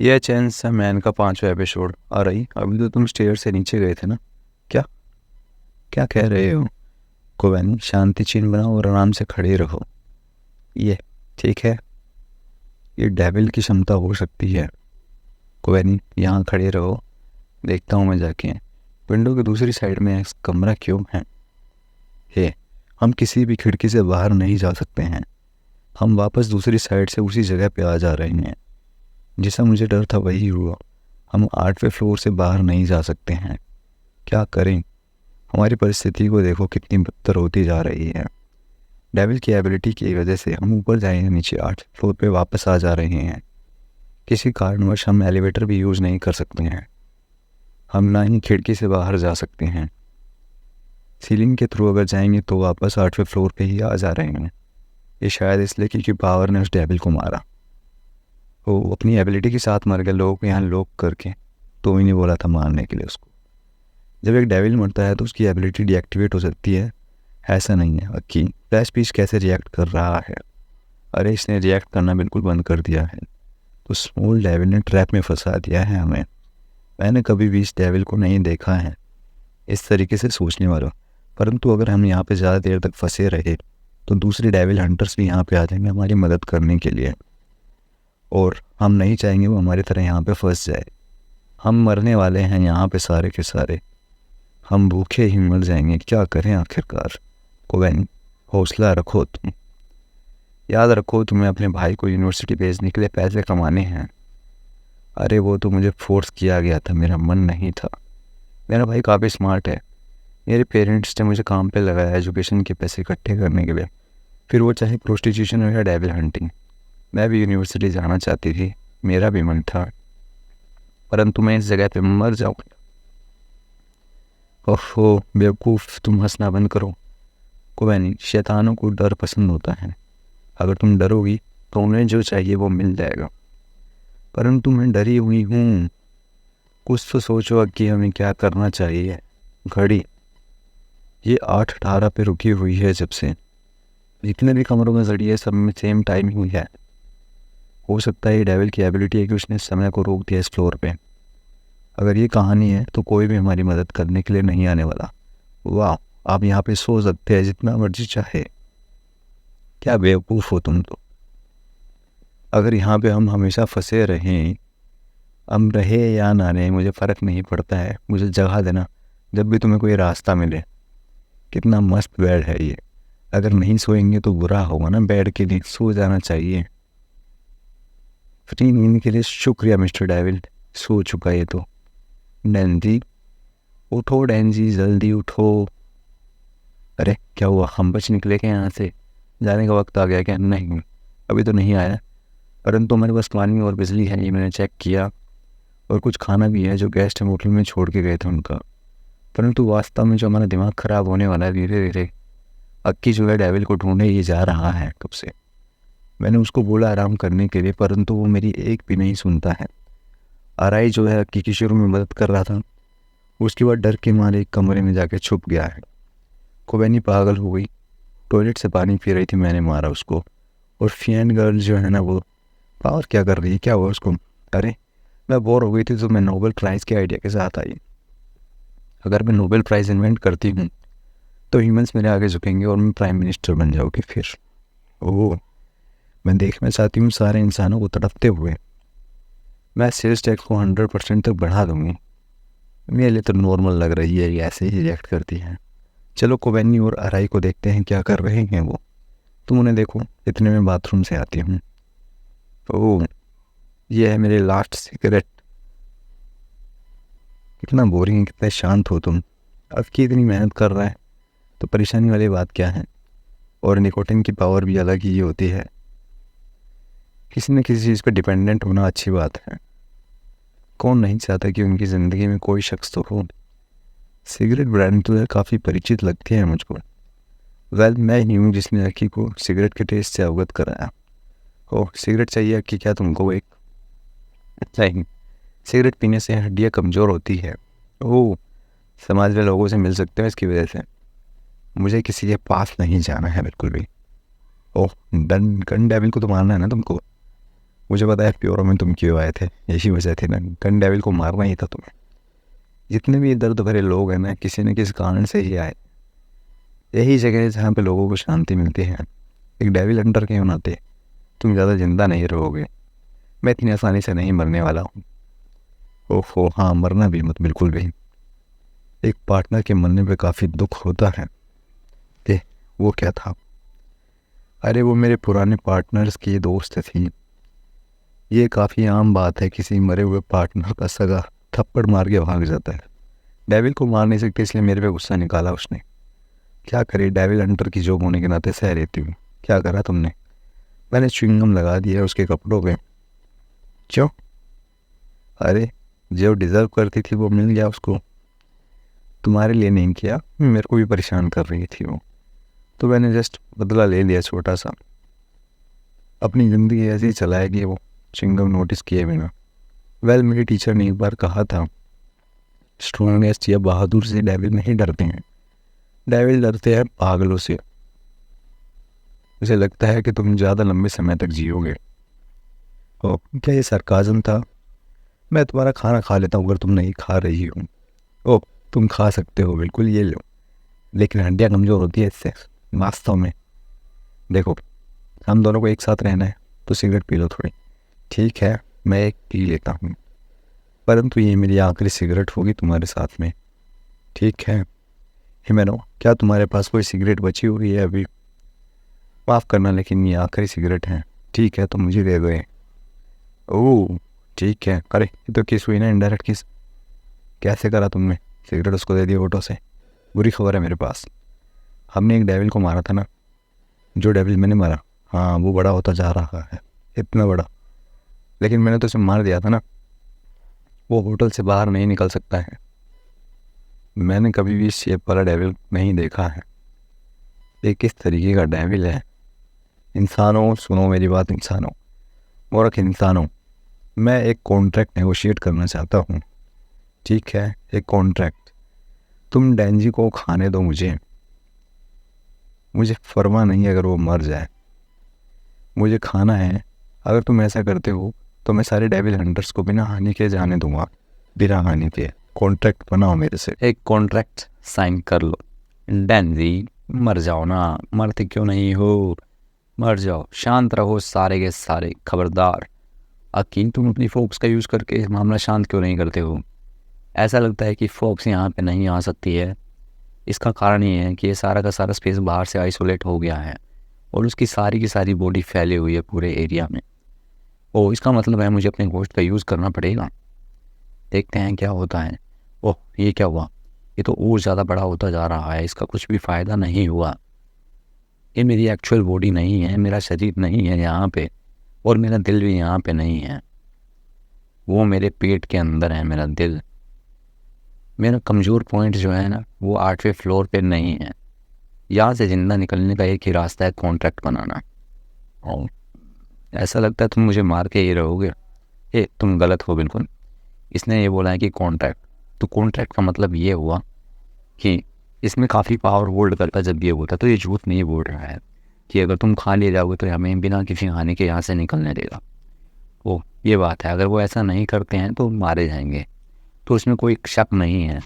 ये चैन सा मैन का 5वां एपिसोड आ रही। अभी तो तुम स्टेयर से नीचे गए थे ना? क्या क्या कह रहे हो? कोवैनी, शांति चिन्ह बनाओ और आराम से खड़े रहो। ये ठीक है? ये डेविल की क्षमता हो सकती है। कोवैनी, यहाँ खड़े रहो, देखता हूँ मैं जाके विंडो की दूसरी साइड में एक कमरा क्यों है। हे, हम किसी भी खिड़की से बाहर नहीं जा सकते हैं। हम वापस दूसरी साइड से उसी जगह पे आ जा रहे हैं। जैसा मुझे डर था वही हुआ। हम 8वें फ्लोर से बाहर नहीं जा सकते हैं। क्या करें? हमारी परिस्थिति को देखो, कितनी बदतर होती जा रही है। डेविल की एबिलिटी की वजह से हम ऊपर जाए या नीचे 8 फ्लोर पे वापस आ जा रहे हैं। किसी कारणवश हम एलिवेटर भी यूज़ नहीं कर सकते हैं। हम ना ही खिड़की से बाहर जा सकते हैं। सीलिंग के थ्रू अगर जाएंगे तो वापस 8वें फ्लोर पे ही आ जा रहे हैं। ये शायद इसलिए क्योंकि पावर ने उस डेविल को मारा। वो अपनी एबिलिटी के साथ मर गया, लोगों को यहाँ लॉक करके। तो ही नहीं बोला था मारने के लिए उसको। जब एक डेविल मरता है तो उसकी एबिलिटी डीएक्टिवेट हो सकती है। ऐसा नहीं है कि फ्लैश पीच कैसे रिएक्ट कर रहा है। अरे, इसने रिएक्ट करना बिल्कुल बंद कर दिया है। तो स्मॉल डेविल ने ट्रैप में फंसा दिया है हमें। मैंने कभी भी इस डेविल को नहीं देखा है इस तरीके से सोचने वाला। परंतु अगर हम यहाँ पे ज़्यादा देर तक फंसे रहे तो दूसरे डेविल हंटर्स भी यहाँ पे आ जाएंगे हमारी मदद करने के लिए। और हम नहीं चाहेंगे वो हमारी तरह यहाँ पे फंस जाए। हम मरने वाले हैं यहाँ पे सारे के सारे। हम भूखे ही मर जाएंगे, क्या करें आखिरकार। कोवैनी, हौसला रखो तुम। याद रखो, तुम्हें अपने भाई को यूनिवर्सिटी भेजने के लिए पैसे कमाने हैं। अरे, वो तो मुझे फोर्स किया गया था, मेरा मन नहीं था। मेरा भाई काफ़ी स्मार्ट है। मेरे पेरेंट्स ने मुझे काम पे लगाया एजुकेशन के पैसे इकट्ठे करने के लिए। फिर वो चाहे प्रोस्टिट्यूशन हो या डेविल हंटिंग। मैं भी यूनिवर्सिटी जाना चाहती थी, मेरा भी मन था। परंतु मैं इस जगह पे मर जाऊँ। ओहो बेवकूफ़, तुम हंसना बंद करो। कोई नहीं, शैतानों को डर पसंद होता है। अगर तुम डरोगी तो उन्हें जो चाहिए वो मिल जाएगा। परंतु मैं डरी हुई हूँ। कुछ तो सोचो कि हमें क्या करना चाहिए। घड़ी ये 8:18 पे रुकी हुई है जब से। जितने भी कमरों में घड़ी है सब में सेम टाइम हुई है। हो सकता है ये डेविल की एबिलिटी है कि उसने समय को रोक दिया इस फ्लोर पे। अगर ये कहानी है तो कोई भी हमारी मदद करने के लिए नहीं आने वाला। वाह, आप यहाँ पे सो सकते हैं जितना मर्जी चाहे। क्या बेवकूफ़ हो तुम तो। अगर यहाँ पे हम हमेशा फंसे रहें, हम रहे या ना रहे मुझे फ़र्क नहीं पड़ता है। मुझे जगह देना जब भी तुम्हें कोई रास्ता मिले। कितना मस्त बेड है ये। अगर नहीं सोएंगे तो बुरा होगा ना। बेड के लिए सो जाना चाहिए। फ्री नींद के लिए शुक्रिया मिस्टर डेविल। सो चुका ये तो। डेंजी, उठो डेंजी, जल्दी उठो। अरे क्या हुआ, हम बच निकले क्या यहाँ से? जाने का वक्त आ गया क्या? नहीं, अभी तो नहीं आया। परंतु हमारे पास पानी और बिजली है, ये मैंने चेक किया। और कुछ खाना भी है जो गेस्ट हम होटल में छोड़ के गए थे उनका। परंतु वास्तव में जो हमारा दिमाग ख़राब होने वाला है धीरे धीरे। अक्की जो है डेविल को ढूंढे ही जा रहा है कब से। मैंने उसको बोला आराम करने के लिए, परंतु वो मेरी एक भी नहीं सुनता है। आराई जो है अक्की की शुरू में मदद कर रहा था, उसके बाद डर के मारे एक कमरे में जाके छुप गया है। कोबैनी पागल हो गई, टॉयलेट से पानी पी रही थी, मैंने मारा उसको। और फैन गर्ल जो है ना वो पावर क्या कर रही है, क्या हुआ उसको? अरे, मैं बोर हो गई थी तो मैं नोबेल प्राइज़ के आइडिया के साथ आई। अगर मैं नोबेल प्राइज़ इन्वेंट करती हूँ तो ह्यूमंस मेरे आगे झुकेंगे और मैं प्राइम मिनिस्टर बन जाऊँगी फिर। ओह, मैं देखना चाहती हूँ सारे इंसानों को तड़पते हुए। मैं सेल्स टैक्स को 100% तक बढ़ा दूँगी। मेरे लिए तो नॉर्मल लग रही है, ये ऐसे ही रिएक्ट करती हैं। चलो कोवैनी और अराई को देखते हैं क्या कर रहे हैं वो। तुम उन्हें देखो, इतने में बाथरूम से आती हूँ। ओह, ये है मेरे लास्ट सिगरेट। कितना बोरिंग है, कितने शांत हो तुम। अब की इतनी मेहनत कर रहा है तो परेशानी वाली बात क्या है? और निकोटिन की पावर भी अलग ही होती है। किसी न किसी चीज़ पर डिपेंडेंट होना अच्छी बात है। कौन नहीं चाहता कि उनकी ज़िंदगी में कोई शख्स तो हो। सिगरेट ब्रांड तो काफ़ी परिचित लगती है मुझको। मैं ही हूँ जिसने अक्की को सिगरेट के टेस्ट से अवगत कराया। ओह, सिगरेट चाहिए अक्की क्या तुमको? एक नहीं, सिगरेट पीने से हड्डियाँ कमज़ोर होती है। ओह, समाज में लोगों से मिल सकते हो इसकी वजह से। मुझे किसी के पास नहीं जाना है बिल्कुल भी। ओह, डन गन डेविल को तो मारना है ना तुमको? मुझे पता है प्योरो में तुम क्यों आए थे, यही वजह थी ना, गन डेविल को मारना ही था तुम्हें। जितने भी दर्द भरे लोग हैं ना, किसी न किसी कारण से ही आए। यही जगह है जहाँ पे लोगों को शांति मिलती है। एक डेविल हंटर के नाते तुम ज़्यादा जिंदा नहीं रहोगे। मैं इतनी आसानी से नहीं मरने वाला हूँ। ओहो हाँ, मरना भी मत, बिल्कुल भी। एक पार्टनर के मरने पे काफ़ी दुख होता है। वो क्या था? अरे वो मेरे पुराने पार्टनर्स की दोस्त थी। ये काफ़ी आम बात है, किसी मरे हुए पार्टनर का सगा थप्पड़ मार के भाग जाता है। डेविल को मार नहीं सकते इसलिए मेरे पे गुस्सा निकाला उसने। क्या करे, डेविल हंटर की जॉब होने के नाते सह रहती हूँ। क्या करा तुमने? मैंने च्युइंगम लगा दिया उसके कपड़ों पे। क्यों? अरे जो डिज़र्व करती थी वो मिल गया उसको। तुम्हारे लिए नहीं किया, मेरे को भी परेशान कर रही थी वो, तो मैंने जस्ट बदला ले लिया छोटा सा। अपनी ज़िंदगी ऐसे ही चलाएगी वो, च्युइंगम नोटिस किए बिना। मेरी टीचर ने एक बार कहा था, स्ट्रॉन्गेस्ट या बहादुर से डेविल नहीं डरते हैं, डेविल डरते हैं पागलों से। मुझे लगता है कि तुम ज़्यादा लंबे समय तक जियोगे। ओ क्या ये सरकाज़म था? मैं तुम्हारा खाना खा लेता हूँ अगर तुम नहीं खा रही हो। ओ तुम खा सकते हो, बिल्कुल ये लो, लेकिन हड्डियाँ कमज़ोर होती है इससे वास्तव में। देखो हम दोनों को एक साथ रहना है तो सिगरेट पी लो थोड़ी। ठीक है मैं एक पी लेता हूँ, परंतु ये मेरी आखिरी सिगरेट होगी तुम्हारे साथ में। ठीक है हिमेनो, क्या तुम्हारे पास कोई सिगरेट बची हुई है अभी? माफ़ करना लेकिन ये आखिरी सिगरेट है। ठीक है तो मुझे दे दो ये। ओह ठीक है। अरे ये तो किस हुई ना, इनडायरेक्ट किस। कैसे करा तुमने? सिगरेट उसको दे दी ऑटो से। बुरी खबर है मेरे पास, हमने एक डेविल को मारा था ना। जो डेविल मैंने मारा, हाँ वो बड़ा होता जा रहा है, इतना बड़ा। लेकिन मैंने तो उसे मार दिया था ना, वो होटल से बाहर नहीं निकल सकता है। मैंने कभी भी इस शेप वाला डेविल नहीं देखा है। ये किस तरीके का डेविल है? इंसानों सुनो मेरी बात, इंसानों, मूर्ख इंसानों, मैं एक कॉन्ट्रैक्ट नेगोशिएट करना चाहता हूँ। ठीक है एक कॉन्ट्रैक्ट। तुम डेंजी को खाने दो मुझे परवाह नहीं अगर वो मर जाए, मुझे खाना है। अगर तुम ऐसा करते हो तो मैं सारे डेविल हंटर्स को बिना हानि के जाने दूंगा, बिना हानि के। कॉन्ट्रैक्ट बनाओ मेरे से। एक कॉन्ट्रैक्ट साइन कर लो। डेंजी मर जाओ ना, मरते क्यों नहीं हो, मर जाओ, शांत रहो सारे के सारे। खबरदार अकीन, तुम अपनी फोक्स का यूज़ करके मामला शांत क्यों नहीं करते हो? ऐसा लगता है कि फोक्स यहाँ पे नहीं आ सकती है। इसका कारण ये है कि ये सारा का सारा स्पेस बाहर से आइसोलेट हो गया है और उसकी सारी की सारी बॉडी फैली हुई है पूरे एरिया में। ओह इसका मतलब है मुझे अपने घोस्ट का यूज़ करना पड़ेगा। देखते हैं क्या होता है। ओह ये क्या हुआ, ये तो और ज़्यादा बड़ा होता जा रहा है, इसका कुछ भी फ़ायदा नहीं हुआ। ये मेरी एक्चुअल बॉडी नहीं है, मेरा शरीर नहीं है यहाँ पे, और मेरा दिल भी यहाँ पे नहीं है। वो मेरे पेट के अंदर है मेरा दिल। मेरा कमज़ोर पॉइंट जो है ना, वो 8वें फ्लोर पे नहीं है। यहाँ से ज़िंदा निकलने का एक ही रास्ता है, कॉन्ट्रैक्ट बनाना। और ऐसा लगता है तुम मुझे मार के ही रहोगे। तुम गलत हो बिल्कुल। इसने ये बोला है कि कॉन्ट्रैक्ट, तो कॉन्ट्रैक्ट का मतलब ये हुआ कि इसमें काफ़ी पावर होल्ड करता है जब ये बोलता है। तो ये झूठ नहीं बोल रहा है कि अगर तुम खा ले जाओगे तो हमें बिना किसी हानि के यहाँ से निकलने देगा। ओ ये बात है, अगर वो ऐसा नहीं करते हैं तो मारे जाएंगे, तो उसमें कोई शक नहीं है।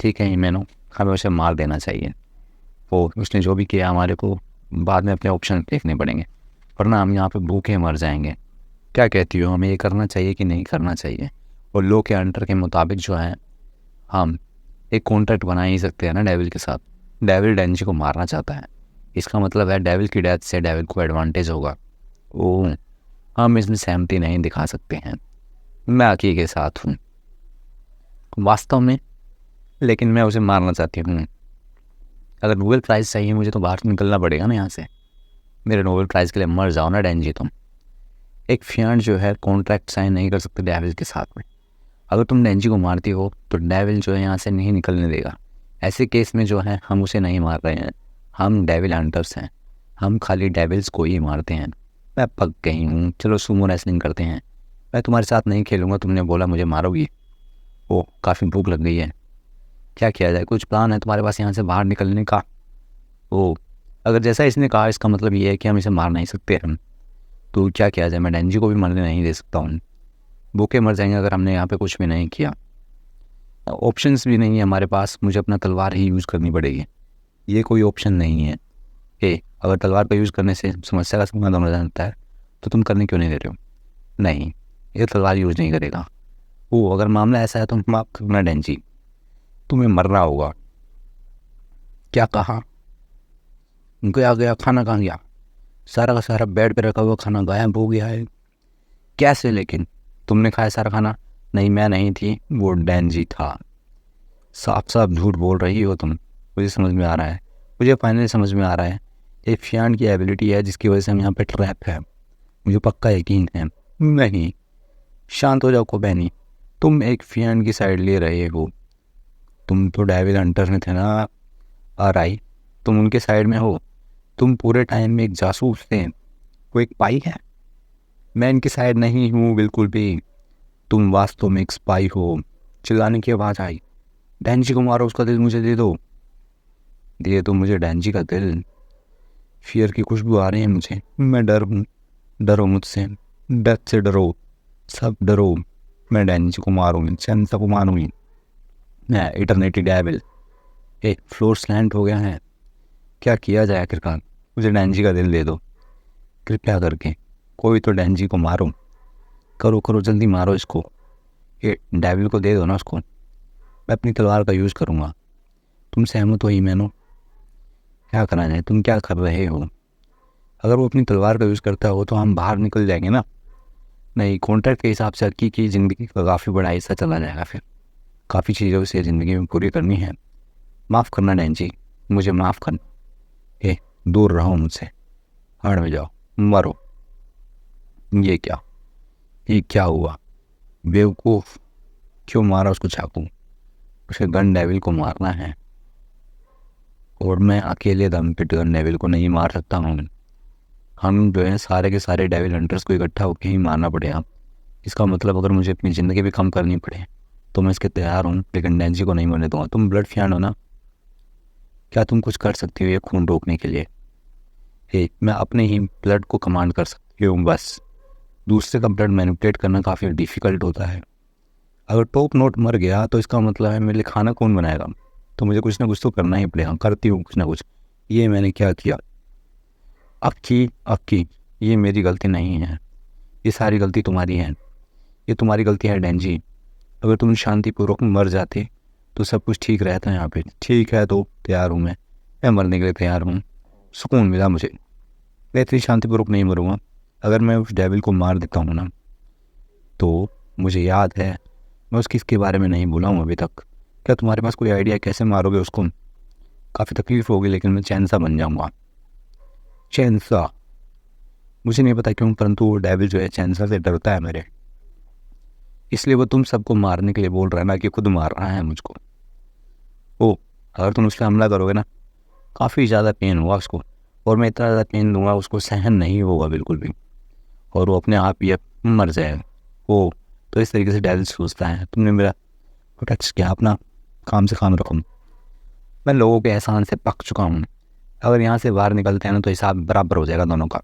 ठीक है हिमेनो, हमें उसे मार देना चाहिए। वो उसने जो भी किया, हमारे को बाद में अपने ऑप्शन देखने पड़ेंगे, वरना हम यहाँ पे भूखे मर जाएंगे। क्या कहती हो, हमें ये करना चाहिए कि नहीं करना चाहिए? और लॉ के अंडर के मुताबिक जो है, हम एक कॉन्ट्रैक्ट बना ही सकते हैं ना डेविल के साथ। डेविल डेंजी को मारना चाहता है, इसका मतलब है डेविल की डेथ से डेविल को एडवांटेज होगा। ओह हम इसमें सहमति नहीं दिखा सकते हैं। मैं अकी के साथ हूँ वास्तव में, लेकिन मैं उसे मारना चाहती हूँ। अगर नोबेल प्राइज़ चाहिए मुझे तो बाहर निकलना पड़ेगा ना यहाँ से। मेरे नोबेल प्राइज़ के लिए मर जाओ ना डेंजी तुम। एक फियांट जो है कॉन्ट्रैक्ट साइन नहीं कर सकते डेविल के साथ में। अगर तुम डेंजी को मारती हो तो डेविल जो है यहाँ से नहीं निकलने देगा। ऐसे केस में जो है हम उसे नहीं मार रहे हैं, हम डेविल हंटर्स हैं, हम खाली डेविल्स को ही मारते हैं। मैं पक गई हूँ, चलो सुमो रेसलिंग करते हैं। मैं तुम्हारे साथ नहीं खेलूँगा, तुमने बोला मुझे मारोगी। ओह काफ़ी भूख लग गई है, क्या किया जाए? कुछ प्लान है तुम्हारे पास यहाँ से बाहर निकलने का? ओह अगर जैसा इसने कहा, इसका मतलब ये है कि हम इसे मार नहीं सकते। हम तो क्या किया जाए, मैं डेंजी को भी मरने नहीं दे सकता हूँ। भूखे मर जाएंगे अगर हमने यहाँ पे कुछ भी नहीं किया। ऑप्शंस भी नहीं है हमारे पास, मुझे अपना तलवार ही यूज़ करनी पड़ेगी। ये कोई ऑप्शन नहीं है। अगर तलवार का यूज़ करने से समस्या का समाधान हो जाता है तो तुम करने क्यों नहीं दे रहे हो? नहीं, ये तलवार यूज़ नहीं करेगा। अगर मामला ऐसा है तो माफ करना डेंजी, तुम्हें मरना होगा। क्या कहा? गया गया खाना कहाँ गया? सारा का सारा बेड पे रखा हुआ खाना गायब हो गया है। कैसे? लेकिन तुमने खाया सारा खाना? नहीं, मैं नहीं थी, वो डेंजी था। साफ साफ झूठ बोल रही हो तुम। मुझे समझ में आ रहा है, मुझे फाइनली समझ में आ रहा है। ये फियान की एबिलिटी है जिसकी वजह से हम यहाँ पे ट्रैप है। मुझे पक्का यकीन है। नहीं, शांत हो जाओ कोबैनी, तुम एक फियान की साइड ले रहे हो। तुम तो डेविल हंटर में थे ना आरआई, तुम उनके साइड में हो। तुम पूरे टाइम में एक जासूस थे, वो एक स्पाई है। मैं इनकी साइड नहीं हूँ बिल्कुल भी। तुम वास्तव में एक स्पाई हो। चिल्लाने की आवाज़ आई। डेंजी को मारो, उसका दिल मुझे दे दो। दिए तो मुझे डेंजी का दिल। फियर की खुशबू आ रही है मुझे। मैं डर हूँ। डरो मुझसे, डेथ से डरो, सब डरो। मैं डेंजी को मारूंगी, चैंसा को मारूंगी। मैं इटरनेटी डेविल। फ्लोर स्लैंट हो गया है। क्या किया जाए आखिरकार? मुझे डेंजी का दिल दे दो कृपया करके। कोई तो डेंजी को मारो, करो करो जल्दी मारो इसको। ये डेविल को दे दो ना उसको। मैं अपनी तलवार का यूज़ करूँगा। तुम सहमत हो ही मैनो? क्या कराना है? तुम क्या कर रहे हो? अगर वो अपनी तलवार का यूज़ करता हो तो हम बाहर निकल जाएंगे ना। नहीं, कॉन्ट्रैक्ट के हिसाब से अक्की की ज़िंदगी का काफ़ी बड़ा हिस्सा चला जाएगा। फिर काफ़ी चीज़ें उसे ज़िंदगी में पूरी करनी है। माफ़ करना डेंजी, मुझे माफ़ कर। दूर रहो मुझसे, हाड़ में जाओ, मरो। ये क्या हुआ? बेवकूफ़, क्यों मारा उसको चाकू? उसे गन डेविल को मारना है और मैं अकेले दम पे गन डेविल को नहीं मार सकता हूँ। हम जो है सारे के सारे डेविल हंटर्स को इकट्ठा होकर ही मारना पड़ेगा। इसका मतलब अगर मुझे अपनी ज़िंदगी भी कम करनी पड़े तो मैं इसके तैयार हूँ, लेकिन डेंजी को नहीं मरने दूंगा। तुम ब्लड फैन हो ना, क्या तुम कुछ कर सकती हो ये खून रोकने के लिए? मैं अपने ही ब्लड को कमांड कर सकती हूँ बस। दूसरे का ब्लड मैनिपुलेट करना काफ़ी डिफ़िकल्ट होता है। अगर टॉप नोट मर गया तो इसका मतलब है मेरे लिए खाना कौन बनाएगा? तो मुझे कुछ ना कुछ तो करना ही पड़ेगा। करती हूँ कुछ ना कुछ। ये मैंने क्या किया? अक्की, ये मेरी गलती नहीं है, ये सारी गलती तुम्हारी है। ये तुम्हारी गलती है डेंजी। अगर तुम शांतिपूर्वक मर जाते तो सब कुछ ठीक रहता है यहाँ पे। ठीक है, तो तैयार हूँ मैं मरने के लिए तैयार हूँ। सुकून मिला मुझे। मैं इतनी शांतिपूर्वक नहीं मरूँगा। अगर मैं उस डेविल को मार देता हूँ ना, तो मुझे याद है मैं उसकी इसके बारे में नहीं बोला हूँ अभी तक। क्या तुम्हारे पास कोई आइडिया कैसे मारोगे उसको? काफ़ी तकलीफ होगी, लेकिन मैं चैंसा बन जाऊँगा। चैंसा? मुझे नहीं पता क्यों, परंतु वो डेविल जो है चैंसा से डरता है मेरे, इसलिए वो तुम सबको मारने के लिए बोल रहा है ना कि खुद मार रहा है मुझको। अगर तुम उस पर हमला करोगे ना, काफ़ी ज़्यादा पेन होगा उसको, और मैं इतना ज़्यादा पेन दूंगा उसको सहन नहीं होगा बिल्कुल भी, और वो अपने आप ही मर जाएगा। तो इस तरीके से डेविल सोचता है। तुमने मेरा प्रोटेक्ट किया, अपना काम से काम रखो। मैं लोगों के एहसान से पक चुका हूँ। अगर यहाँ से बाहर निकलते हैं ना तो हिसाब बराबर हो जाएगा दोनों का।